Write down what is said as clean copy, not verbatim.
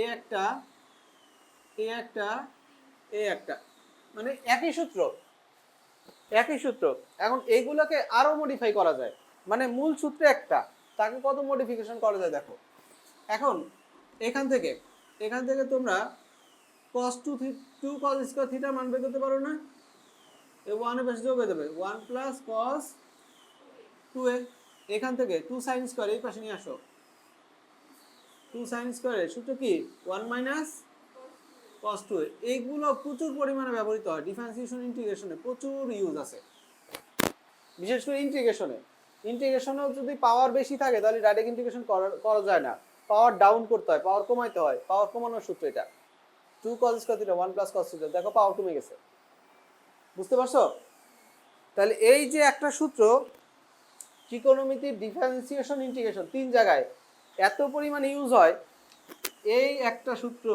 এ একটা এ একটা এ একটা, মানে একই সূত্র। এখন এইগুলোকে আরো মডিফাই করা যায়, মানে মূল সূত্র একটা, তাকে কত মডিফিকেশন করা যায় দেখো। এখন এখান থেকে তোমরা cos 2 cos স্কয়ার থিটা মান বের করতে পারো না? এই 1 এর পাশে যোগ হয়ে যাবে 1 প্লাস cos 2a। এখান থেকে 2 sin স্কয়ার এই পাশে নিয়ে আসো, 2 sin স্কয়ারের সূত্র কি 1 মাইনাস cos 2a। এইগুলো প্রচুর পরিমাণে ব্যবহৃত হয় ডিফারেন্সিয়েশন ইন্টিগ্রেশনে, প্রচুর ইউজ আছে, বিশেষ করে ইন্টিগ্রেশনেও যদি পাওয়ার বেশি থাকে তাহলে ডাইরেক্ট ইন্টিগ্রেশন করা যায় না, পাওয়ার ডাউন করতে হয়, পাওয়ার কমাইতে হয়, পাওয়ার কমানোর সূত্র এটা 2 cos square theta 1 plus cos theta. দেখো পাওয়ার কমে গেছে, বুঝতে পারছো? তাহলে এই যে একটা সূত্র ত্রিকোণমিতির ডিফারেন্সিয়েশন ইন্টিগ্রেশন 3 জায়গায় এত পরিমাণে ইউজ হয়, এই একটা সূত্র